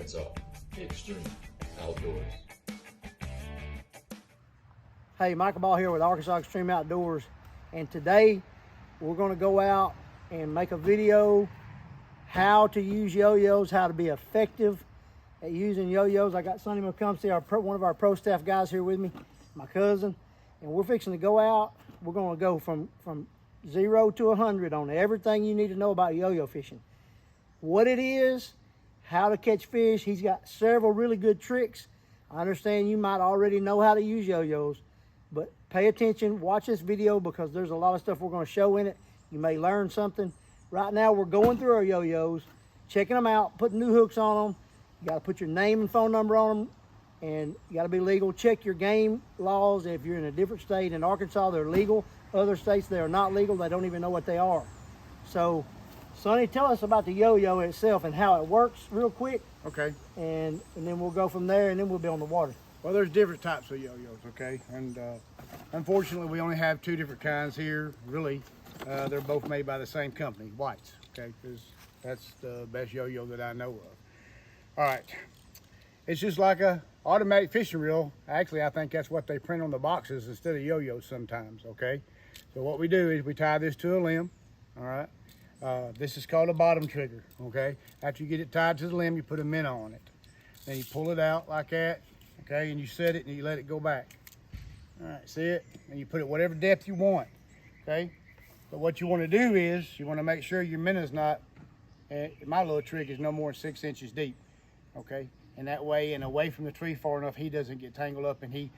Arkansas, extreme outdoors. Hey, Michael Ball here with Arkansas Extreme Outdoors, and today we're going to go out and make a video how to use yo-yos, how to be effective at using yo-yos. I got Sonny McCumsey, one of our pro staff guys here with me, my cousin, and we're fixing to go out. We're going to go from 0 to 100 on everything you need to know about yo-yo fishing. What it is, how to catch fish. He's got several really good tricks. I understand you might already know how to use yo-yos, but pay attention, watch this video, because there's a lot of stuff we're going to show in it. You may learn something. Right now we're going through our yo-yos, checking them out, putting new hooks on them. You got to put your name and phone number on them, and you got to be legal. Check your game laws. If you're in a different state, in Arkansas they're legal. Other states they are not legal. They don't even know what they are. So Sonny, tell us about the yo-yo itself and how it works real quick. Okay. And then we'll go from there, and then we'll be on the water. Well, there's different types of yo-yos, okay? And unfortunately, we only have two different kinds here, really. They're both made by the same company, White's, okay? Because that's the best yo-yo that I know of. All right. It's just like a automatic fishing reel. Actually, I think that's what they print on the boxes instead of yo-yos sometimes, okay? So what we do is we tie this to a limb, all right? This is called a bottom trigger, okay? After you get it tied to the limb, you put a minnow on it. Then you pull it out like that, okay? And you set it and you let it go back. All right, see it? And you put it whatever depth you want, okay? But what you want to do is you want to make sure your minnow's not, my little trick is no more than 6 inches deep, okay? And that way, and away from the tree far enough, he doesn't get tangled up, and he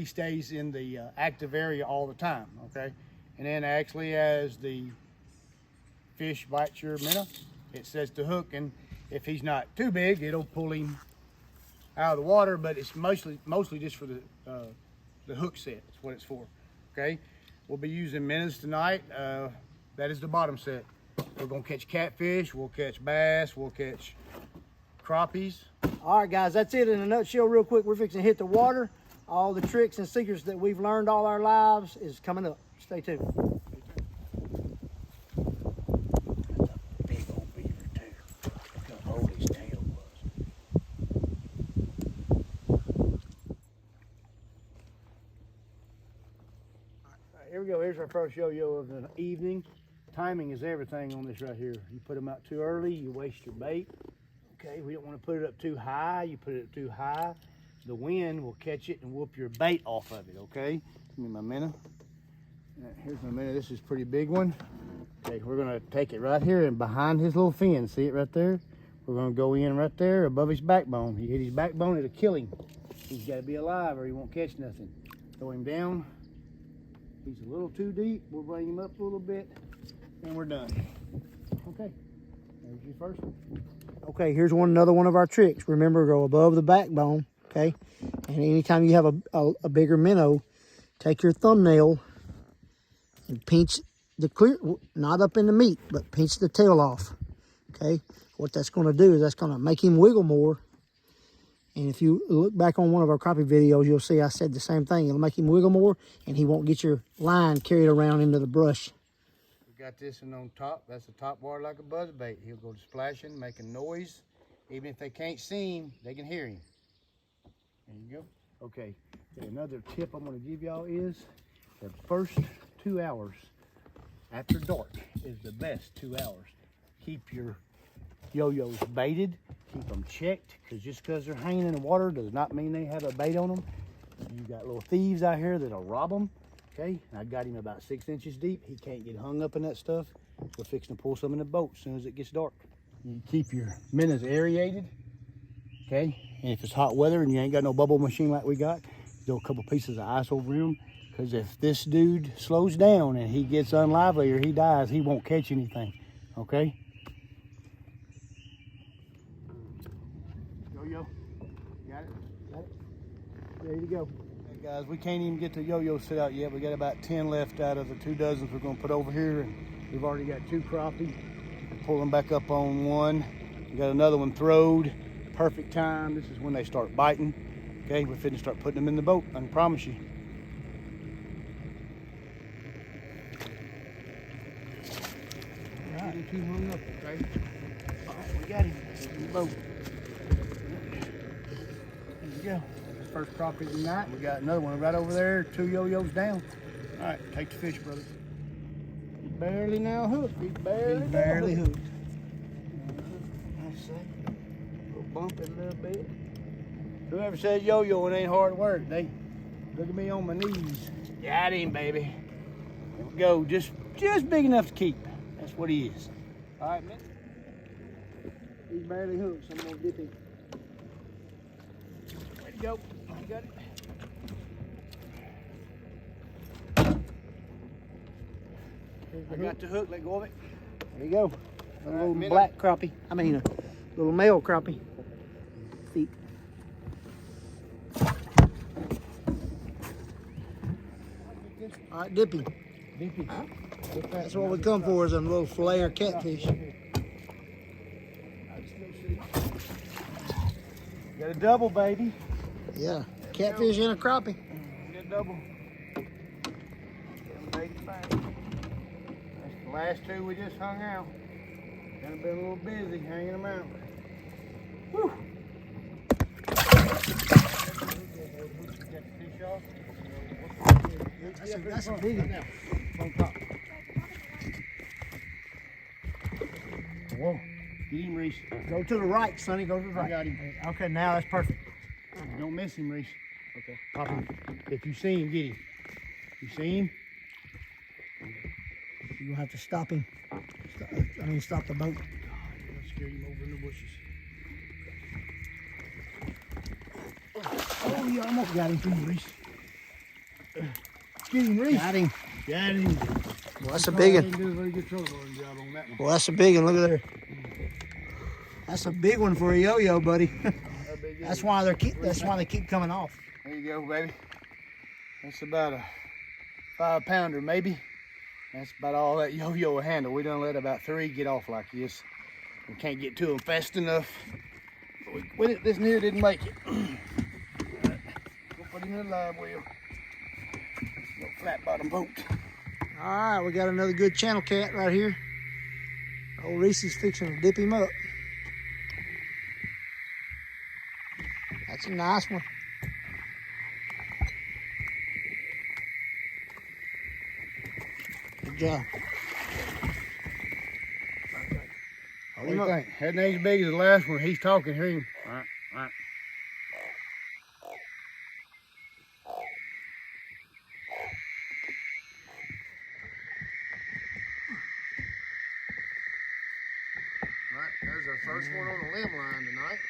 stays in the active area all the time, okay? And then actually, as the fish bites your minnow, it sets the hook, and if he's not too big, it'll pull him out of the water. But it's mostly just for the hook set. That's what it's for. Okay, we'll be using minnows tonight. That is the bottom set. We're gonna catch catfish. We'll catch bass. We'll catch crappies. All right, guys, that's it in a nutshell. Real quick, we're fixing to hit the water. All the tricks and secrets that we've learned all our lives is coming up. Stay tuned. Here we go. Here's our first yo-yo of the evening. Timing is everything on this right here. You put them out too early, you waste your bait. Okay, we don't want to put it up too high. You put it up too high, the wind will catch it and whoop your bait off of it, okay? Give me my minnow. Here's my minnow. This is a pretty big one. Okay, we're going to take it right here and behind his little fin. See it right there? We're going to go in right there above his backbone. He hit his backbone, it'll kill him. He's got to be alive or he won't catch nothing. Throw him down. He's a little too deep. We'll bring him up a little bit and we're done. Okay, there's your first one. Okay, here's another one of our tricks. Remember, go above the backbone, okay? And anytime you have a bigger minnow, take your thumbnail and pinch the clear, not up in the meat, but pinch the tail off, okay? What that's gonna do is that's gonna make him wiggle more. And if you look back on one of our crappie videos, you'll see I said the same thing. It'll make him wiggle more, and he won't get your line carried around into the brush. We got this one on top. That's the top water like a buzzbait. He'll go splashing, making noise. Even if they can't see him, they can hear him. There you go. Okay, another tip I'm gonna give y'all is the first 2 hours after dark is the best 2 hours. Keep your yo-yos baited, keep them checked, because just because they're hanging in the water does not mean they have a bait on them. You got little thieves out here that'll rob them, okay? I got him about 6 inches deep. He can't get hung up in that stuff. We're fixing to pull some in the boat as soon as it gets dark. You keep your minnows aerated, okay? And if it's hot weather and you ain't got no bubble machine like we got, throw a couple pieces of ice over him, because if this dude slows down and he gets unlively or he dies, he won't catch anything, okay? Yo-yo, got it? Got it? There you go. Hey guys, we can't even get the yo-yo set out yet. We got about 10 left out of the 2 dozen we're gonna put over here, and we've already got 2 crappie. Pull them back up on one. We got another one throwed. Perfect time. This is when they start biting. Okay, we're finna start putting them in the boat, I can promise you. All right, keep hung up, okay? All right, we got him in the boat. go. First crappie of the night. We got another one right over there, 2 yo-yos down. All right, take the fish, brother. He's barely now hooked. He's barely hooked. Let's see. We'll bump it a little bit. Whoever says yo-yoing ain't hard work, they look at me on my knees. Got him, baby. There we go. Just big enough to keep. That's what he is. All right, man. He's barely hooked, so I'm gonna dip him. Way to go. You got it. I got the hook. Let go of it. There you go. A little black crappie. I mean, a little male crappie. Feet. All right, dip him. Dip him. That's what we come for, is a little fillet or catfish. Got a double, baby. Yeah, catfish and a crappie. Got a double. That's the last two we just hung out. Kind of been a little busy hanging them out. Whew. That's a big one. On top. Whoa. Get him, Reese. Go to the right, Sonny. Go to the right. I got him. Okay, now that's perfect. Don't miss him, Reese. Okay. Pop him. If you see him, get him. You see him? You'll have to stop him. Stop the boat. God, you're going to scare him over in the bushes. Oh, you almost got him, too, Reese. Get him, Reese. Got him. Got him. Well, that's a big one. Did a very good job on that one. Well, that's a big one. Look at there. That's a big one for a yo-yo, buddy. That's why they keep coming off. There you go, baby. That's about a 5-pounder, maybe. That's about all that yo-yo will handle. We done let about 3 get off like this. We can't get to them fast enough. This near didn't make it. Right. We'll put him in the live well. No flat bottom boat. All right, we got another good channel cat right here. Old Reese's fixing to dip him up. That's a nice one. Good job. What do you think? That ain't as big as the last one. He's talking. Hear him. Right. There's our first one on the limb line tonight.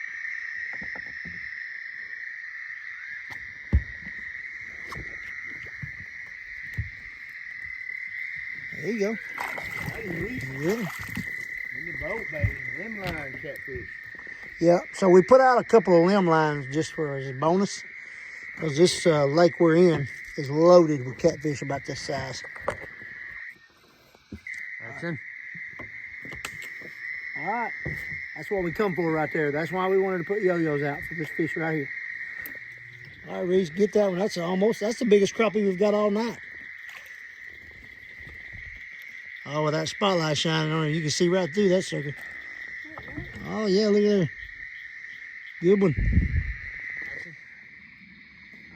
There you go. Yeah. In the boat, baby. Limb line catfish. Yeah, so we put out a couple of limb lines just for as a bonus, because this lake we're in is loaded with catfish about this size. Action. All right, that's what we come for right there. That's why we wanted to put yo-yos out for this fish right here. All right, Reese, get that one. That's the biggest crappie we've got all night. Oh, with that spotlight shining on it, you can see right through that sucker. Oh, yeah, look at there. Good one.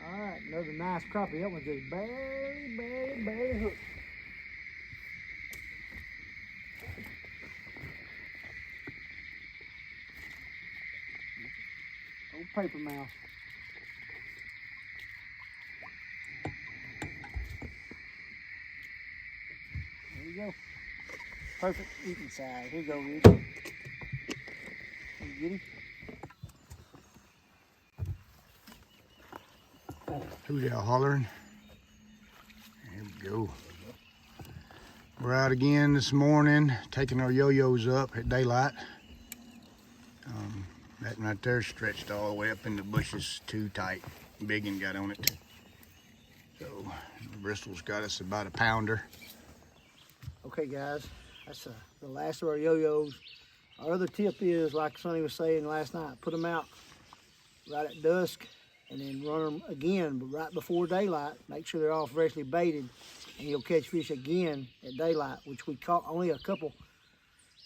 All right, another nice crappie. That one's just barely hooked. Old paper mouth. There you go. Perfect eating size. Here you go, Reese. You get him? Who's out hollering? There we go. We're out again this morning, taking our yo-yos up at daylight. That one right there stretched all the way up in the bushes, too tight. Big one got on it. So Bristol's got us about a pounder. Okay, guys, that's the last of our yo-yos. Our other tip is, like Sonny was saying last night, put them out right at dusk and then run them again, but right before daylight. Make sure they're all freshly baited, and you'll catch fish again at daylight, which we caught only a couple,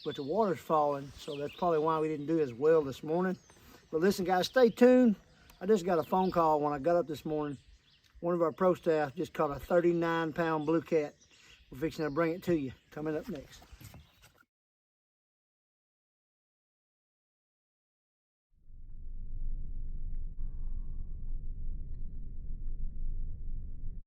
but the water's falling, so that's probably why we didn't do as well this morning. But listen, guys, stay tuned. I just got a phone call when I got up this morning. One of our pro staff just caught a 39-pound blue cat. We're fixing to bring it to you. Coming up next.